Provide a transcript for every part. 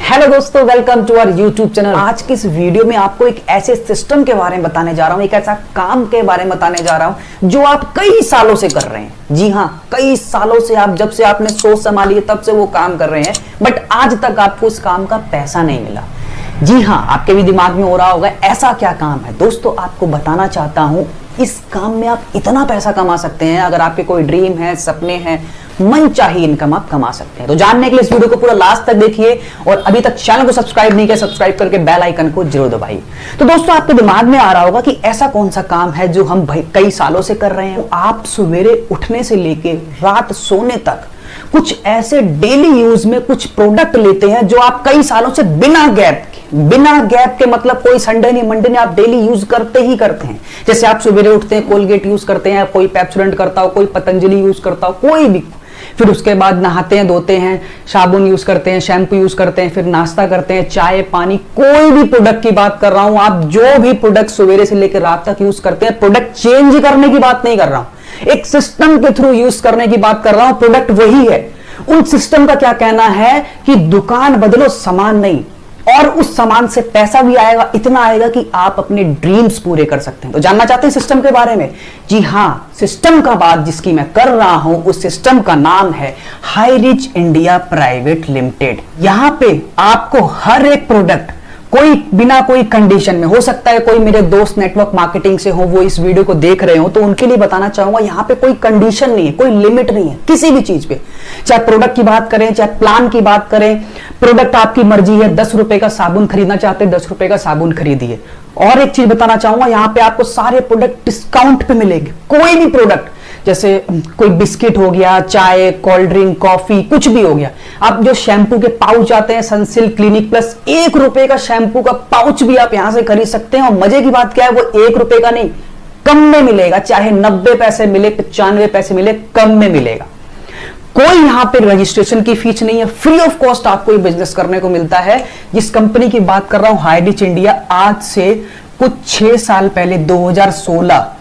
Hello दोस्तों, welcome to our YouTube channel. आज की इस वीडियो में आपको एक ऐसे सिस्टम के बारे में बताने जा रहा हूं, एक ऐसा काम के बारे में बताने जा रहा हूं जो आप कई सालों से कर रहे हैं। जी हां, कई सालों से आप जब से आपने सोच संभाली है तब से वो काम कर रहे हैं, बट आज तक आपको उस काम का पैसा नहीं मिला। जी हां, आपके भी दिमाग में हो रहा होगा ऐसा क्या काम है। दोस्तों, आपको बताना चाहता हूं, इस काम में आप इतना पैसा कमा सकते हैं। अगर आपके कोई ड्रीम है, सपने हैं, मन चाहिए इनकम आप कमा सकते हैं। तो जानने के लिए इस वीडियो को पूरा लास्ट तक देखिए और अभी तक चैनल को सब्सक्राइब नहीं किया, सब्सक्राइब करके बेल आइकन को जरूर दबाइए। तो दोस्तों, आपके दिमाग में आ रहा होगा कि ऐसा कौन सा काम है जो हम कई सालों से कर रहे हैं। आप सवेरे उठने से लेके रात सोने तक कुछ ऐसे डेली यूज में कुछ प्रोडक्ट लेते हैं जो आप कई सालों से बिना गैप के मतलब कोई संडे नहीं मंडे नहीं, आप डेली यूज करते ही करते हैं। जैसे आप सवेरे उठते हैं, कोलगेट यूज करते हैं, कोई पेप्सोडेंट करता हो, कोई पतंजलि यूज करता हो, कोई भी। फिर उसके बाद नहाते हैं, धोते हैं, साबुन यूज करते हैं, शैम्पू यूज करते हैं, फिर नाश्ता करते हैं, चाय पानी, कोई भी प्रोडक्ट की बात कर रहा हूं। आप जो भी प्रोडक्ट सवेरे से लेकर रात तक यूज करते हैं, प्रोडक्ट चेंज करने की बात नहीं कर रहा हूं, एक सिस्टम के थ्रू यूज करने की बात कर रहा हूं। प्रोडक्ट वही है। उन सिस्टम का क्या कहना है कि दुकान बदलो, सामान नहीं, और उस सामान से पैसा भी आएगा, इतना आएगा कि आप अपने ड्रीम्स पूरे कर सकते हैं। तो जानना चाहते हैं सिस्टम के बारे में? जी हां, सिस्टम का बात जिसकी मैं कर रहा हूं, उस सिस्टम का नाम है high rich India private limited. यहां पे आपको हर एक प्रोडक्ट कोई बिना कोई कंडीशन में, हो सकता है कोई मेरे दोस्त नेटवर्क मार्केटिंग से हो, वो इस वीडियो को देख रहे हो, तो उनके लिए बताना चाहूंगा, यहां पे कोई कंडीशन नहीं है, कोई लिमिट नहीं है किसी भी चीज पे। चाहे प्रोडक्ट की बात करें, चाहे प्लान की बात करें, प्रोडक्ट आपकी मर्जी है। 10 रुपए का साबुन खरीदना चाहते हैं, 10 रुपए का साबुन खरीदिए। और एक चीज बताना चाहूंगा, यहां पे आपको सारे प्रोडक्ट डिस्काउंट पे मिलेंगे। कोई भी प्रोडक्ट, जैसे कोई बिस्किट हो गया, चाय, कोल्ड ड्रिंक, कॉफी, कुछ भी हो गया। आप जो शैम्पू के पाउच आते हैं, सनसिल्क, क्लिनिक प्लस, 1 रुपए का शैम्पू का पाउच भी आप यहां से खरीद सकते हैं। और मजे की बात क्या है, वो 1 रुपए का नहीं, कम में मिलेगा। चाहे 90 पैसे मिले, 95 पैसे मिले, कम में मिलेगा। कोई यहां पे रजिस्ट्रेशन की फीस नहीं है, फ्री ऑफ कॉस्ट आपको ये बिजनेस करने को मिलता है। जिस कंपनी की बात कर रहा हूं, हाई रिच इंडिया, आज से कुछ 6 साल पहले 2016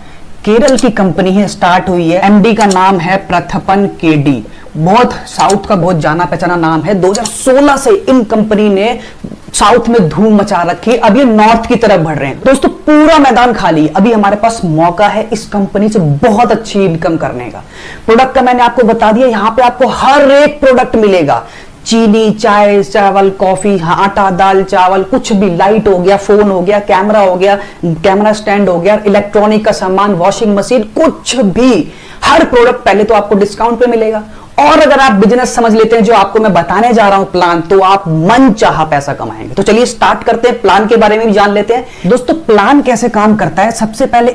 केरल की कंपनी है, स्टार्ट हुई है। एमडी का नाम है प्रथपन केडी, बहुत साउथ का बहुत जाना पहचाना नाम है। 2016 से इन कंपनी ने साउथ में धूम मचा रखी है। अब ये नॉर्थ की तरफ बढ़ रहे हैं। दोस्तों, पूरा मैदान खाली है। अभी हमारे पास मौका है इस कंपनी से बहुत अच्छी इनकम करने का। प्रोडक्ट का मैंने आपको बता दिया, यहां पे आपको हर एक प्रोडक्ट मिलेगा। चीनी, चाय, चावल, कॉफी, आटा, दाल, चावल, कुछ भी, लाइट हो गया, फोन हो गया, कैमरा हो गया, कैमरा स्टैंड हो गया, इलेक्ट्रॉनिक का सामान, वॉशिंग मशीन, कुछ भी, हर प्रोडक्ट पहले तो आपको डिस्काउंट पे मिलेगा। और अगर आप बिजनेस समझ लेते हैं जो आपको मैं बताने जा रहा हूं प्लान, तो आप मन चाहा पैसा कमाएंगे। तो चलिए स्टार्ट करते हैं, प्लान के बारे में भी जान लेते हैं। दोस्तों, प्लान कैसे काम करता है? सबसे पहले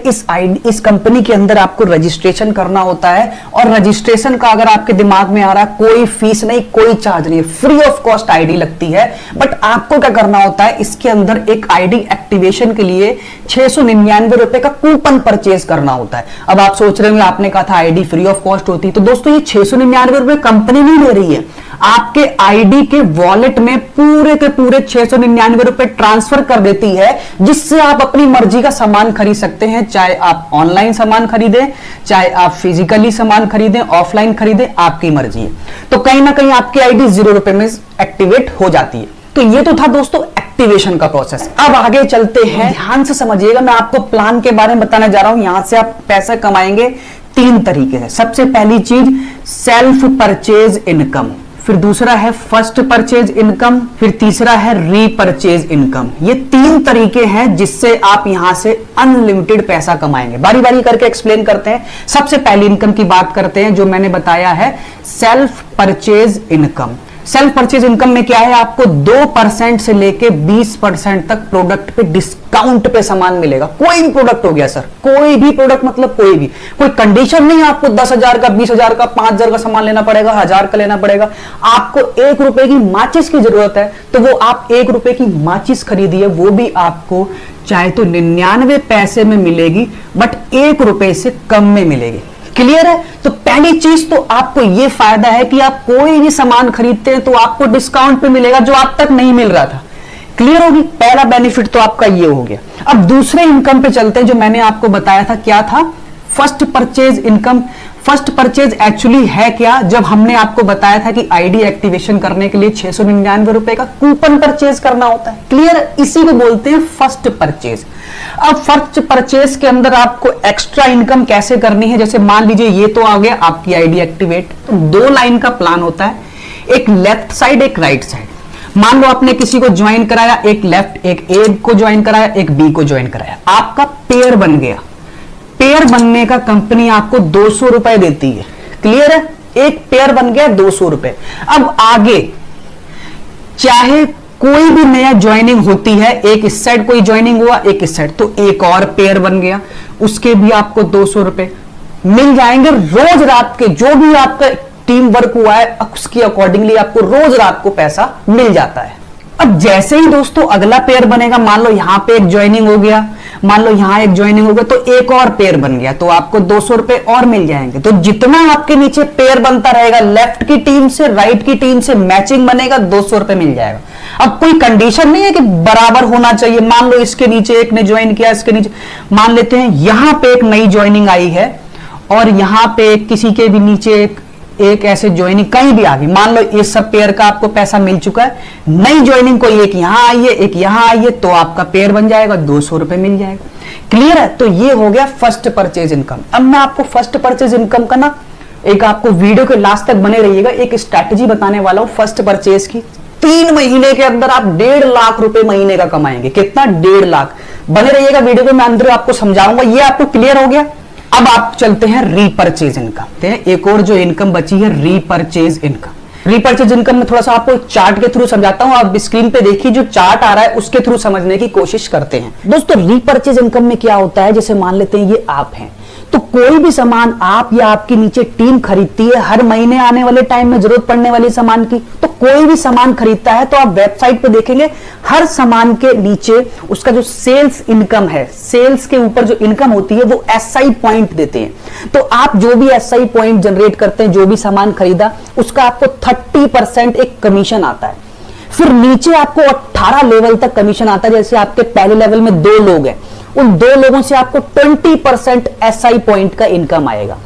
इस कंपनी के अंदर आपको रजिस्ट्रेशन करना होता है। और रजिस्ट्रेशन का अगर आपके दिमाग में आ रहा है, कोई फीस नहीं, कोई चार्ज नहीं, फ्री ऑफ कॉस्ट आईडी लगती है। बट आपको क्या करना होता है, इसके अंदर एक आईडी एक्टिवेशन के लिए 699 रुपए का कूपन परचेज करना होता है। अब आप सोच रहे हो, आपने कहा था आईडी फ्री ऑफ कॉस्ट होती है, तो दोस्तों ये 699 रुपए कंपनी नहीं ले रही है, आपके आईडी के वॉलेट में पूरे के पूरे 699 रुपए ट्रांसफर कर देती है, जिससे आप अपनी मर्जी का सामान खरीद सकते हैं। चाहे आप ऑनलाइन सामान खरीदें, चाहे आप फिजिकली सामान खरीदें, ऑफलाइन खरीदें, आपकी मर्जी है। तो कहीं ना कहीं आपकी आईडी 0 रुपए में एक्टिवेट हो जाती है। तो ये तो था दोस्तों एक्टिवेशन का प्रोसेस। अब आगे चलते हैं, ध्यान से समझिएगा, मैं आपको प्लान के बारे में बताने जा रहा हूं। यहां से आप पैसा कमाएंगे 3 तरीके से। सबसे पहली चीज सेल्फ परचेज इनकम, फिर दूसरा है फर्स्ट परचेज इनकम, फिर तीसरा है रीपरचेज इनकम। ये 3 तरीके हैं जिससे आप यहां से अनलिमिटेड पैसा कमाएंगे। बारी बारी करके एक्सप्लेन करते हैं। सबसे पहली इनकम की बात करते हैं, जो मैंने बताया है self purchase income. Self purchase income में क्या है, आपको 2% से लेके 20% तक प्रोडक्ट पे डिस्काउंट पे सामान मिलेगा। कोई भी प्रोडक्ट हो गया सर, कोई भी प्रोडक्ट, मतलब कोई भी, कोई कंडीशन नहीं आपको 10,000 का, 20,000 का, 5,000 का सामान लेना पड़ेगा, 1,000 का लेना पड़ेगा। आपको 1 रुपए की माचिस की जरूरत है, तो वो आप 1 रुपए की माचिस खरीदिए, वो भी आपको चाहे तो 99 पैसे में मिलेगी, बट 1 रुपए से कम में मिलेगी। क्लियर है? तो पहली चीज तो आपको यह फायदा है कि आप कोई भी सामान खरीदते हैं तो आपको डिस्काउंट पे मिलेगा, जो आप तक नहीं मिल रहा था। क्लियर होगी? पहला बेनिफिट तो आपका ये हो गया। अब दूसरे इनकम पे चलते हैं, जो मैंने आपको बताया था, क्या था? First purchase income. First purchase actually है क्या, जब हमने आपको बताया था कि आईडी एक्टिवेशन करने के लिए 699 रुपए का कूपन परचेज करना होता है। क्लियर, इसी को बोलते हैं फर्स्ट परचेज। अब फर्स्ट परचेज के अंदर आपको एक्स्ट्रा इनकम कैसे करनी है, जैसे मान लीजिए ये तो आ गया आपकी आईडी एक्टिवेट, तो 2 लाइन का प्लान होता है, एक लेफ्ट साइड एक राइट साइड। मान लो आपने किसी को ज्वाइन कराया, एक लेफ्ट एक ए को ज्वाइन कराया, एक बी को ज्वाइन कराया, आपका पेयर बन गया। पेयर बनने का कंपनी आपको 200 रुपए देती है। क्लियर है, एक पेयर बन गया 200 रुपए। अब आगे चाहे कोई भी नया ज्वाइनिंग होती है, एक इस साइड कोई ज्वाइनिंग हुआ एक इस साइड, तो एक और पेयर बन गया, उसके भी आपको 200 रुपए मिल जाएंगे। रोज रात के जो भी आपका टीम वर्क हुआ है उसकी अकॉर्डिंगली आपको रोज रात को पैसा मिल जाता है। अब जैसे ही दोस्तों अगला पेयर बनेगा, मान लो यहां पे एक ज्वाइनिंग हो गया, मान लो यहां एक ज्वाइनिंग हो गया, तो एक और पेयर बन गया, तो आपको 200 रुपए और मिल जाएंगे। तो जितना आपके नीचे पेयर बनता रहेगा, लेफ्ट की टीम से राइट की टीम से मैचिंग बनेगा, 200 रुपए मिल जाएगा। अब कोई कंडीशन नहीं है कि बराबर होना चाहिए। मान लो इसके नीचे एक ने ज्वाइन किया, इसके नीचे मान लेते हैं यहां पे एक नई ज्वाइनिंग आई है और यहां पे किसी के भी नीचे एक ऐसे ज्वाइनिंग कहीं भी आ गई, मान लो इस सब पेयर का आपको पैसा मिल चुका है, नई ज्वाइनिंग कोई एक यहां आई है एक यहां आई है, तो आपका पेयर बन जाएगा, 200 रुपए मिल जाएगा। क्लियर है, तो ये हो गया फर्स्ट परचेज इनकम। अब मैं आपको फर्स्ट परचेज इनकम का ना एक आपको वीडियो के लास्ट तक बने रहिएगा, एक स्ट्रैटेजी बताने वाला हूं फर्स्ट परचेज की। 3 महीने के अंदर आप 1.5 लाख रुपए महीने का कमाएंगे। कितना? 1.5 लाख। बने रहिएगा वीडियो के, मैं अंदर आपको समझाऊंगा। ये आपको क्लियर हो गया। अब आप चलते हैं रीपरचेज इनकम। एक और जो इनकम बची है रीपरचेज इनकम। रीपरचेज इनकम में थोड़ा सा आपको चार्ट के थ्रू समझाता हूं। आप स्क्रीन पे देखिए, जो चार्ट आ रहा है उसके थ्रू समझने की कोशिश करते हैं। दोस्तों रीपरचेज इनकम में क्या होता है, जैसे मान लेते हैं ये आप हैं, तो कोई भी सामान आप या आपके नीचे टीम खरीदती है, हर महीने आने वाले टाइम में जरूरत पड़ने वाली सामान की, तो कोई भी सामान खरीदता है तो आप वेबसाइट पे देखेंगे हर सामान के नीचे उसका जो सेल्स इनकम है, सेल्स के ऊपर जो इनकम होती है वो एसआई पॉइंट देते हैं। तो आप जो भी एसआई पॉइंट जनरेट करते हैं, जो भी सामान खरीदा, उसका आपको 30% एक कमीशन आता है। फिर नीचे आपको 18 लेवल तक कमीशन आता है। जैसे आपके पहले लेवल में 2 लोग हैं, उन 2 लोगों से आपको 20% एसआई पॉइंट का इनकम आएगा।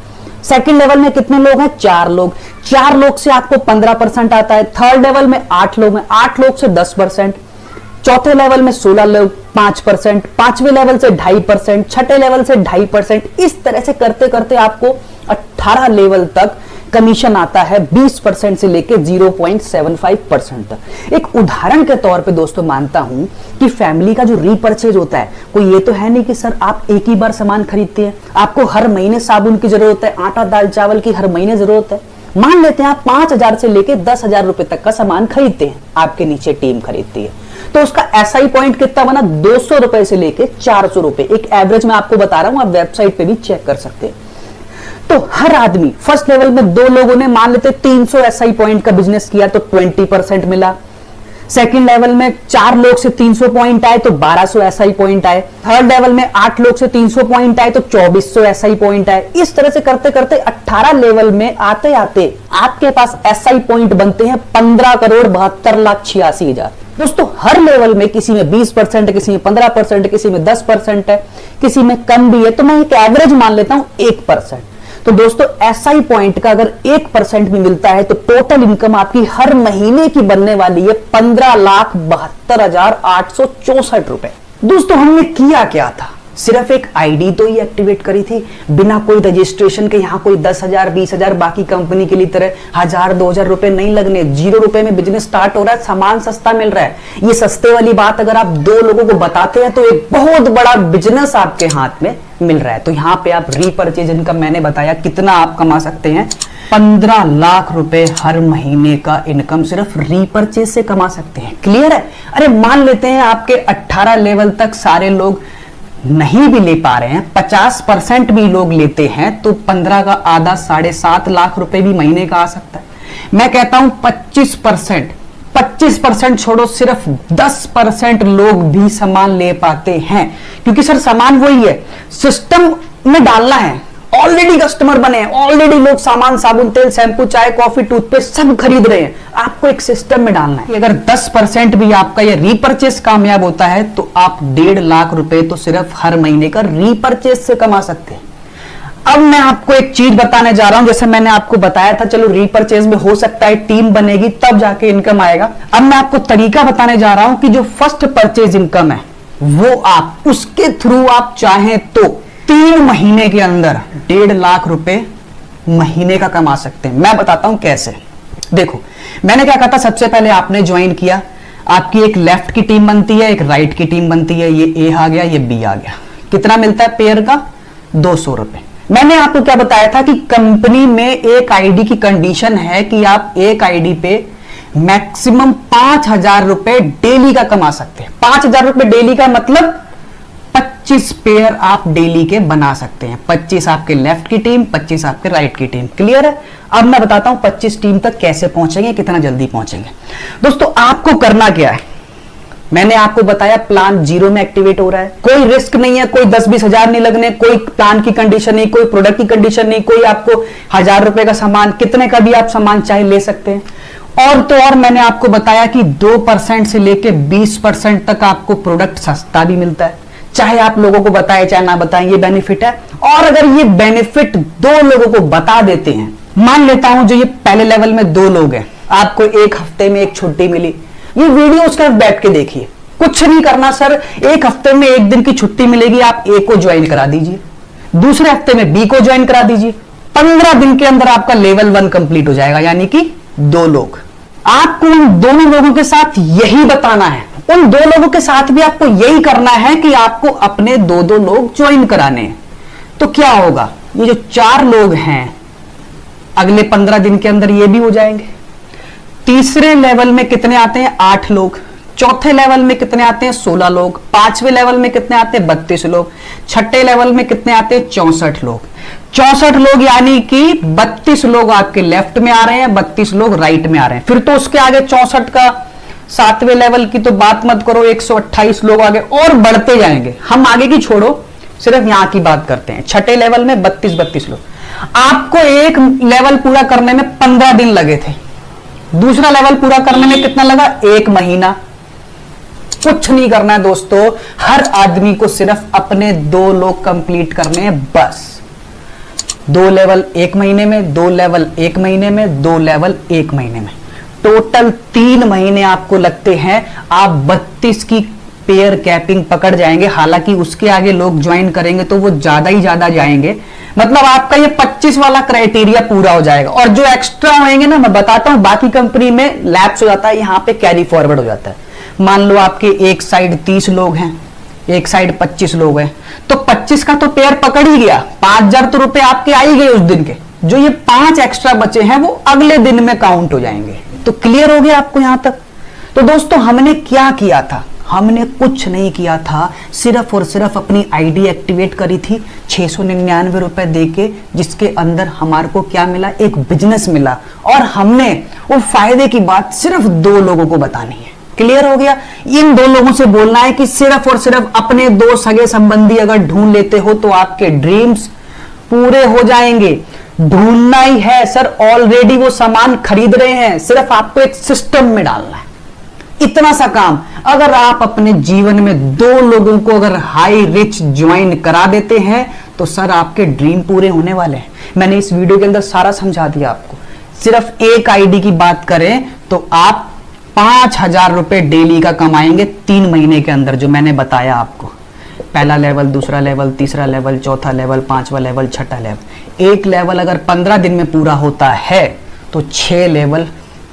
सेकंड लेवल में कितने लोग हैं? 4 लोग। 4 लोग से आपको 15% आता है। थर्ड लेवल में 8 लोग हैं, 8 लोग से 10%। चौथे लेवल में 16 लोग 5%, 5वें लेवल से 2.5%, छठे लेवल से 2.5%। इस तरह से करते करते आपको 18 लेवल तक कमीशन आता है, 20% से लेके 0.75% तक। एक उदाहरण के तौर पे दोस्तों मानता हूं कि फैमिली का जो रीपरचेज होता है, कोई ये तो है नहीं कि सर आप एक ही बार सामान खरीदते हैं, आपको हर महीने साबुन की जरूरत है, आटा दाल चावल की हर महीने जरूरत है। मान लेते हैं आप 5,000 से लेके 10,000 रुपए तक का सामान खरीदते हैं, आपके नीचे टीम खरीदती है, तो उसका एसआई पॉइंट कितना बना? 200 रुपए से लेके 400 रुपए। एक एवरेज में आपको बता रहा हूं, आप वेबसाइट पे भी चेक कर सकते हैं। तो हर आदमी, फर्स्ट लेवल में 2 लोगों ने मान लेते 300 एसआई पॉइंट का बिजनेस किया तो 20% मिला। सेकंड लेवल में 4 लोग से 300 पॉइंट आए तो 1200 एसआई पॉइंट आए। थर्ड लेवल में 8 लोग से 300 पॉइंट आए तो 2400 एसआई पॉइंट आए। इस तरह से करते करते 18 लेवल में आते आते आपके पास एसआई पॉइंट बनते हैं 15,72,86,000। दोस्तों हर लेवल में किसी में 20%, किसी में 15%, किसी में 10% है, किसी में कम भी है, तो मैं एक एवरेज मान लेता हूं 1%। तो दोस्तों एसआई पॉइंट का अगर 1% भी मिलता है तो टोटल इनकम आपकी हर महीने की बनने वाली है 15,72,864 रुपए। दोस्तों हमने किया क्या था? सिर्फ एक आईडी तो ही एक्टिवेट करी थी, बिना कोई रजिस्ट्रेशन के। यहां कोई 10,000 20,000 बाकी कंपनी के लिए तरह 1,000-2,000 रुपए नहीं लगने। 0 रुपए में बिजनेस स्टार्ट हो रहा है, सामान सस्ता मिल रहा है। ये सस्ते वाली बात अगर आप 2 लोगों को बताते हैं तो एक बहुत बड़ा बिजनेस आपके हाथ में मिल रहा है। तो यहां पे आप रीपरचेज इनकम मैंने बताया कितना आप कमा सकते हैं, 15 लाख रुपए हर महीने का इनकम सिर्फ रीपरचेज से कमा सकते हैं। क्लियर है? अरे मान लेते हैं आपके 18 लेवल तक सारे लोग नहीं भी ले पा रहे हैं, 50% भी लोग लेते हैं, तो 15 का आधा 7.5 लाख रुपए भी महीने का आ सकता है। मैं कहता हूं 25% छोड़ो, सिर्फ 10% लोग भी सामान ले पाते हैं। क्योंकि सर सामान वही है, सिस्टम में डालना है। ऑलरेडी कस्टमर बने हैं, ऑलरेडी लोग सामान, साबुन, तेल, शैम्पू, चाय, कॉफी, टूथपेस्ट सब खरीद रहे हैं, आपको एक सिस्टम में डालना है। अगर 10% भी आपका ये रीपरचेस कामयाब होता है तो आप 1.5 लाख रुपए तो सिर्फ हर महीने का रीपरचेस से कमा सकते हैं। अब मैं आपको एक चीज बताने जा रहा हूं, जैसे मैंने आपको बताया था, चलो रीपरचेज में हो सकता है टीम बनेगी तब जाके इनकम आएगा। अब मैं आपको तरीका बताने जा रहा हूं कि जो फर्स्ट परचेज इनकम है वो आप उसके थ्रू आप चाहें तो 3 महीने के अंदर 1.5 लाख रुपए महीने का कमा सकते हैं। मैं बताता हूं कैसे। देखो, मैंने क्या कहा था, सबसे पहले आपने ज्वाइन किया, आपकी एक लेफ्ट की टीम बनती है, एक राइट की टीम बनती है, ये ए आ गया, ये बी आ गया। कितना मिलता है पेयर का? 200 रुपए। मैंने आपको क्या बताया था कि कंपनी में एक आईडी की कंडीशन है कि आप एक आईडी पे मैक्सिमम 5,000 रुपए डेली का कमा सकते हैं। 5,000 रुपए डेली का मतलब 25 पेयर आप डेली के बना सकते हैं। 25 आपके लेफ्ट की टीम, 25 आपके राइट की टीम। क्लियर है? अब मैं बताता हूं 25 टीम तक कैसे पहुंचेंगे, कितना जल्दी पहुंचेंगे। दोस्तों, आपको करना क्या है, मैंने आपको बताया प्लान 0 में एक्टिवेट हो रहा है, कोई रिस्क नहीं है, कोई 10-20 हजार नहीं लगने, कोई प्लान की कंडीशन नहीं, कोई प्रोडक्ट की कंडीशन नहीं, कोई आपको 1,000 रुपए का सामान, कितने का भी आप सामान चाहे ले सकते हैं। और तो और मैंने आपको बताया कि 2% से लेके 20% तक आपको प्रोडक्ट सस्ता भी मिलता है, चाहे आप लोगों को बताए चाहे ना बताएं, ये बेनिफिट है। और अगर ये बेनिफिट 2 लोगों को बता देते हैं, मान लेता हूं जो ये पहले लेवल में 2 लोग हैं, आपको एक हफ्ते में एक छुट्टी मिली, ये वीडियो उसका बैठ के देखिए, कुछ नहीं करना सर, एक हफ्ते में एक दिन की छुट्टी मिलेगी, आप ए को ज्वाइन करा दीजिए, दूसरे हफ्ते में बी को ज्वाइन करा दीजिए, 15 दिन के अंदर आपका लेवल 1 कंप्लीट हो जाएगा, यानी कि 2 लोग। आपको उन दोनों लोगों के साथ यही बताना है, उन 2 लोगों के साथ भी आपको यही करना है कि आपको अपने 2-2 लोग ज्वाइन कराने हैं। तो क्या होगा, ये जो 4 लोग हैं अगले 15 दिन के अंदर ये भी हो जाएंगे। तीसरे लेवल में कितने आते हैं? 8 लोग। चौथे लेवल में कितने आते हैं? 16 लोग। 5वें लेवल में कितने आते हैं? 32 लोग। छठे लेवल में कितने आते हैं? 64 लोग। 64 लोग यानी कि 32 लोग आपके लेफ्ट में आ रहे हैं, 32 लोग राइट में आ रहे हैं। फिर तो उसके आगे 64 का 7वें लेवल की तो बात मत करो, 128 लोग आगे और बढ़ते जाएंगे। हम आगे की छोड़ो, सिर्फ यहां की बात करते हैं। छठे लेवल में 32 लोग। आपको एक लेवल पूरा करने में 15 दिन लगे थे, दूसरा लेवल पूरा करने में कितना लगा? 1 महीना। कुछ नहीं करना है दोस्तों, हर आदमी को सिर्फ अपने 2 लोग कंप्लीट करने हैं, बस। 2 लेवल 1 महीने में, 2 लेवल 1 महीने में, 2 लेवल 1 महीने में, टोटल 3 महीने आपको लगते हैं। आप 32 की पेयर कैपिंग पकड़ जाएंगे। हालांकि उसके आगे लोग ज्वाइन करेंगे तो वो ज्यादा ही ज्यादा जाएंगे, मतलब आपका ये 25 वाला क्राइटेरिया पूरा हो जाएगा। और जो एक्स्ट्रा होंगे ना, मैं बताता हूं, बाकी कंपनी में लैप्स हो जाता है, यहां पे कैरी फॉरवर्ड हो जाता है। मान लो आपके एक साइड 30 लोग हैं, एक साइड 25 लोग हैं, तो 25 का तो पेयर पकड़ ही गया, 5,000 तो रुपए आपके आ ही गए उस दिन के। जो ये 5 एक्स्ट्रा बचे हैं वो अगले दिन में काउंट हो जाएंगे। तो क्लियर हो गया आपको यहां तक? तो दोस्तों, हमने क्या किया था? हमने कुछ नहीं किया था, सिर्फ और सिर्फ अपनी आईडी एक्टिवेट करी थी 699 रुपए देके, जिसके अंदर हमारे को क्या मिला? एक बिजनेस मिला। और हमने वो फायदे की बात सिर्फ 2 लोगों को बतानी है। क्लियर हो गया? इन 2 लोगों से बोलना है कि सिर्फ और सिर्फ अपने 2 सगे संबंधी अगर ढूंढ लेते हो तो आपके ड्रीम्स पूरे हो जाएंगे। ढूंढना ही है सर, ऑलरेडी वो सामान खरीद रहे हैं, सिर्फ आपको एक सिस्टम में डालना है। इतना सा काम अगर आप अपने जीवन में 2 लोगों को अगर हाई रिच ज्वाइन करा देते हैं तो सर आपके ड्रीम पूरे होने वाले हैं। मैंने इस वीडियो के अंदर सारा समझा दिया आपको। सिर्फ एक आईडी की बात करें तो आप 5,000 रुपए डेली का कमाएंगे 3 महीने के अंदर, जो मैंने बताया आपको। पहला लेवल, दूसरा लेवल, तीसरा लेवल, चौथा लेवल, 5वां लेवल, छठा लेवल। एक लेवल अगर 15 दिन में पूरा होता है तो 6 लेवल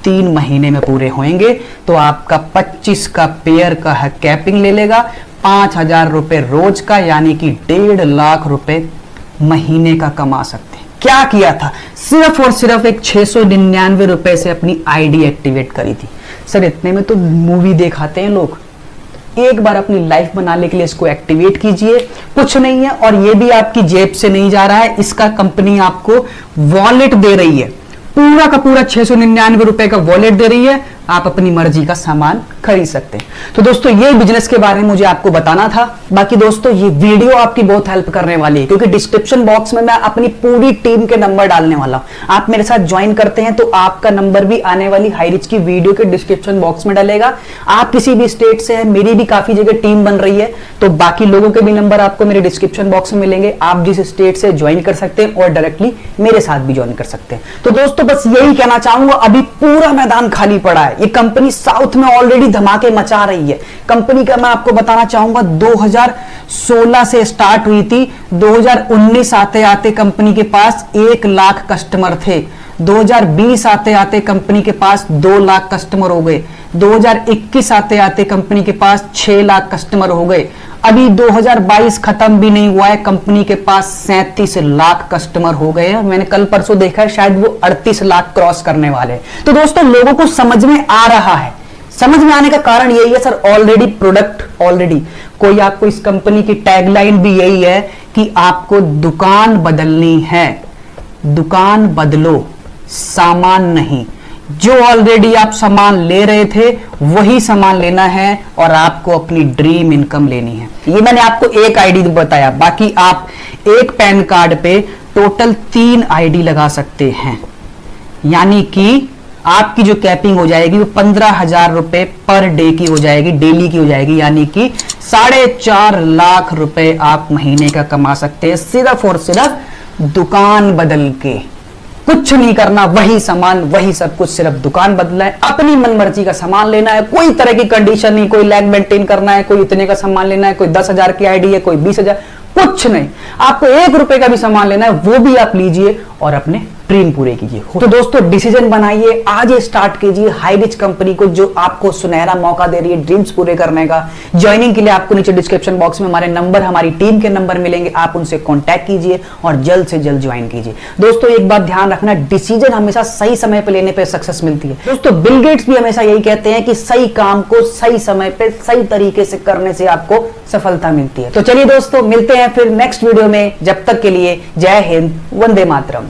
3 महीने में पूरे होंगे। तो आपका 25 का पेयर का है कैपिंग ले लेगा, 5,000 रुपए रोज का, यानी कि 1.5 लाख रुपए महीने का कमा सकते हैं। क्या किया था? सिर्फ और सिर्फ एक 699 रुपए से अपनी आईडी एक्टिवेट करी थी। सर इतने में तो मूवी दिखाते हैं लोग। एक बार अपनी लाइफ बनाने के लिए इसको एक्टिवेट कीजिए, कुछ नहीं है। और ये भी आपकी जेब से नहीं जा रहा है, इसका कंपनी आपको वॉलेट दे रही है। पूरा का पूरा 699 रुपए का वॉलेट दे रही है, आप अपनी मर्जी का सामान खरीद सकते हैं। तो दोस्तों ये बिजनेस के बारे में मुझे आपको बताना था। बाकी दोस्तों ये वीडियो आपकी बहुत हेल्प करने वाली है, क्योंकि डिस्क्रिप्शन बॉक्स में मैं अपनी पूरी टीम के नंबर डालने वाला हूं। आप मेरे साथ ज्वाइन करते हैं तो आपका नंबर भी आने वाली हाईरिच की वीडियो के डिस्क्रिप्शन बॉक्स में डलेगा। आप किसी भी स्टेट से हैं, मेरी भी काफी जगह टीम बन रही है, तो बाकी लोगों के भी नंबर आपको मेरे डिस्क्रिप्शन बॉक्स में मिलेंगे। आप जिस स्टेट से ज्वाइन कर सकते हैं और डायरेक्टली मेरे साथ भी ज्वाइन कर सकते हैं। तो दोस्तों बस यही कहना चाहूंगा, अभी पूरा मैदान खाली पड़ा है। ये कंपनी साउथ में ऑलरेडी धमाके मचा रही है। कंपनी का मैं आपको बताना चाहूंगा 2016 से स्टार्ट हुई थी। 2019 आते आते कंपनी के पास 1 लाख कस्टमर थे। 2020 आते आते कंपनी के पास 2 लाख कस्टमर हो गए। 2021 आते आते कंपनी के पास 6 लाख कस्टमर हो गए। अभी 2022 खत्म भी नहीं हुआ है, कंपनी के पास 37 लाख कस्टमर हो गए हैं। मैंने कल परसों देखा है, शायद वो 38 लाख क्रॉस करने वाले हैं। तो दोस्तों लोगों को समझ में आ रहा है। समझ में आने का कारण यही है सर, ऑलरेडी प्रोडक्ट ऑलरेडी कोई आपको इस कंपनी की टैगलाइन भी यही है कि आपको दुकान बदलनी है, दुकान बदलो, सामान नहीं। जो ऑलरेडी आप सामान ले रहे थे वही सामान लेना है और आपको अपनी ड्रीम इनकम लेनी है। ये मैंने आपको एक आईडी बताया, बाकी आप एक पैन कार्ड पे टोटल 3 आईडी लगा सकते हैं। यानी कि आपकी जो कैपिंग हो जाएगी वो 15,000 रुपए पर डे की हो जाएगी, डेली की हो जाएगी। यानी कि 4.5 लाख रुपए आप महीने का कमा सकते हैं, सिर्फ और सिर्फ दुकान बदल के। कुछ नहीं करना, वही सामान वही सब कुछ, सिर्फ दुकान बदलना है, अपनी मनमर्जी का सामान लेना है। कोई तरह की कंडीशन नहीं, कोई लैग मेंटेन करना है, कोई इतने का सामान लेना है, कोई 10,000 की आईडी है, कोई 20,000, कुछ नहीं। आपको 1 रुपए का भी सामान लेना है, वो भी आप लीजिए और अपने ड्रीम पूरे कीजिए। तो दोस्तों डिसीजन बनाइए, आज ये स्टार्ट कीजिए हाईरिच कंपनी को, जो आपको सुनहरा मौका दे रही है ड्रीम्स पूरे करने का। ज्वाइनिंग के लिए आपको नीचे डिस्क्रिप्शन बॉक्स में हमारे नंबर, हमारी टीम के नंबर मिलेंगे, आप उनसे कॉन्टैक्ट कीजिए और जल्द से जल्द ज्वाइन कीजिए। दोस्तों एक बात ध्यान रखना, डिसीजन हमेशा सही समय पर लेने पर सक्सेस मिलती है। दोस्तों बिल गेट्स भी हमेशा यही कहते हैं कि सही काम को सही समय पे सही तरीके से करने से आपको सफलता मिलती है। तो चलिए दोस्तों मिलते हैं फिर नेक्स्ट वीडियो में, जब तक के लिए जय हिंद, वंदे मातरम।